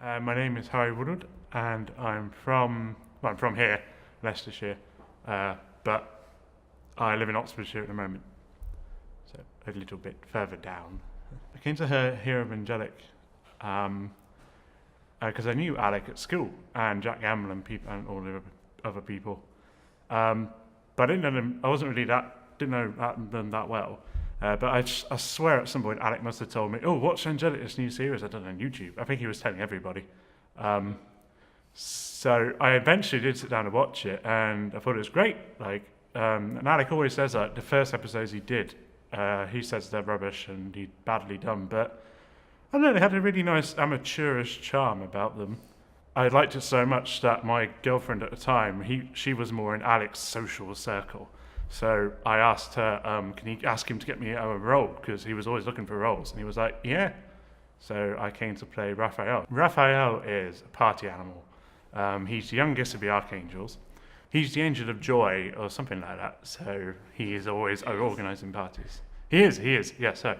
My name is Woodward, and I'm from here, Leicestershire, but I live in Oxfordshire at the moment, so a little bit further down. I came to hear of Angelic because I knew Alec at school and Jack Gamble and all the other people, but I didn't know them. I wasn't really didn't know them that well. But I swear at some point Alec must have told me, "Oh, watch Angelic, this new series I done on YouTube." I think he was telling everybody. So I eventually did sit down and watch it, and I thought it was great. And Alec always says that the first episodes he did, he says they're rubbish and he'd badly done, but I don't know, they had a really nice amateurish charm about them. I liked it so much that my girlfriend at the time, she was more in Alec's social circle. So I asked her, can you ask him to get me a role? Because he was always looking for roles. And he was like, yeah. So I came to play Raphael. Raphael is a party animal. He's the youngest of the Archangels. He's the angel of joy or something like that. So he is always organising parties. He is, yeah, so.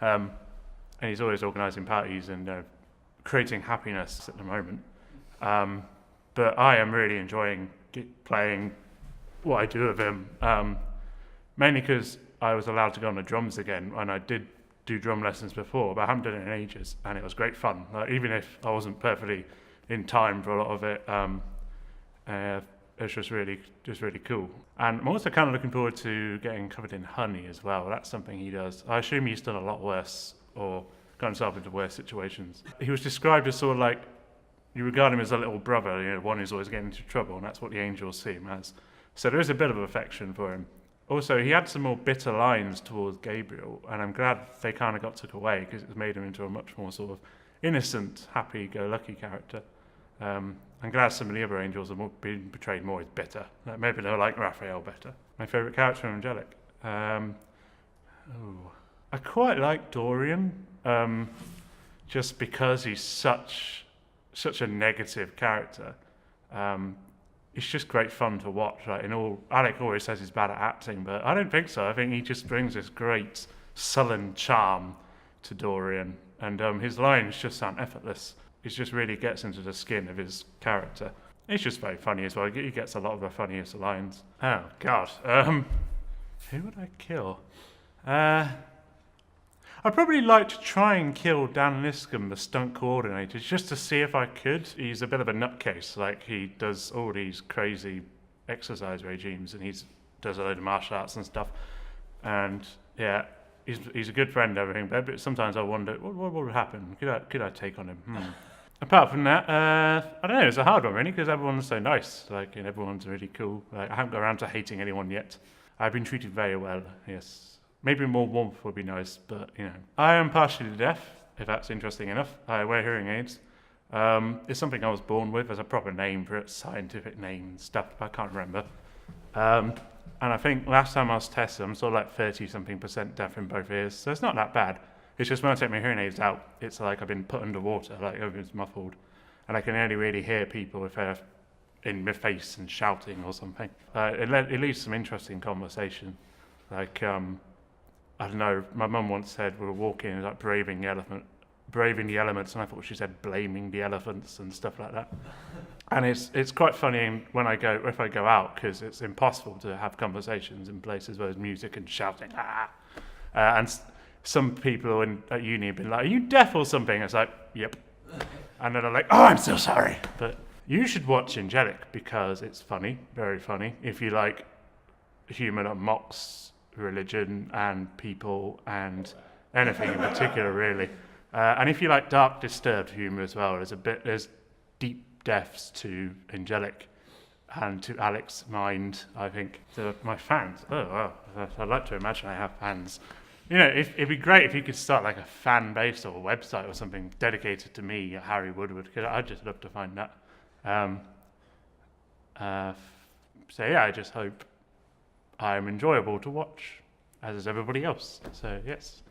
And he's always organising parties and creating happiness at the moment. But I am really enjoying playing what I do with him, mainly because I was allowed to go on the drums again, and I did do drum lessons before, but I haven't done it in ages, and it was great fun. Even if I wasn't perfectly in time for a lot of it, it's just really cool. And I'm also kind of looking forward to getting covered in honey as well. That's something he does. I assume he's done a lot worse or got himself into worse situations. He was described as sort of like, you regard him as a little brother, one who's always getting into trouble, and that's what the angels see him as. So there is a bit of affection for him. Also, he had some more bitter lines towards Gabriel, and I'm glad they kind of got took away because it's made him into a much more sort of innocent, happy-go-lucky character. I'm glad some of the other angels have been portrayed more as bitter. Maybe they'll like Raphael better. My favourite character in Angelic. I quite like Dorian, just because he's such a negative character. It's just great fun to watch. Alec always says he's bad at acting, but I don't think so. I think he just brings this great sullen charm to Dorian, and his lines just sound effortless. It just really gets into the skin of his character. It's just very funny as well. He gets a lot of the funniest lines. Oh God, who would I kill? I'd probably like to try and kill Dan Liscombe, the stunt coordinator, just to see if I could. He's a bit of a nutcase. He does all these crazy exercise regimes, and he does a load of martial arts and stuff. And yeah, he's a good friend and everything, but sometimes I wonder, what would happen? Could I take on him? Apart from that, I don't know, it's a hard one really, because everyone's so nice, and everyone's really cool. I haven't got around to hating anyone yet. I've been treated very well, yes. Maybe more warmth would be nice, but I am partially deaf, if that's interesting enough. I wear hearing aids. It's something I was born with. There's a proper name for it, scientific name and stuff, but I can't remember. And I think last time I was tested, I'm sort of like 30-something% deaf in both ears, so it's not that bad. It's just when I take my hearing aids out, it's like I've been put underwater, like everything's muffled, and I can only really hear people if they're in my face and shouting or something. It leads to some interesting conversation, I don't know, my mum once said we were walking, it was like braving the elements, and I thought she said blaming the elephants and stuff like that. And it's quite funny if I go out, because it's impossible to have conversations in places where there's music and shouting. And some people at uni have been like, "Are you deaf or something?" It's like, "Yep." And then they're like, "Oh, I'm so sorry." But you should watch Angelic because it's funny, very funny. If you like humour that mocks religion and people and anything in particular, really. And if you like dark, disturbed humour as well, there's deep depths to Angelic and to Alec's mind, I think. To my fans, oh wow, I'd like to imagine I have fans. It'd be great if you could start like a fan base or a website or something dedicated to me, Harry Woodward, because I'd just love to find that. So yeah, I just hope I'm enjoyable to watch, as is everybody else. So yes.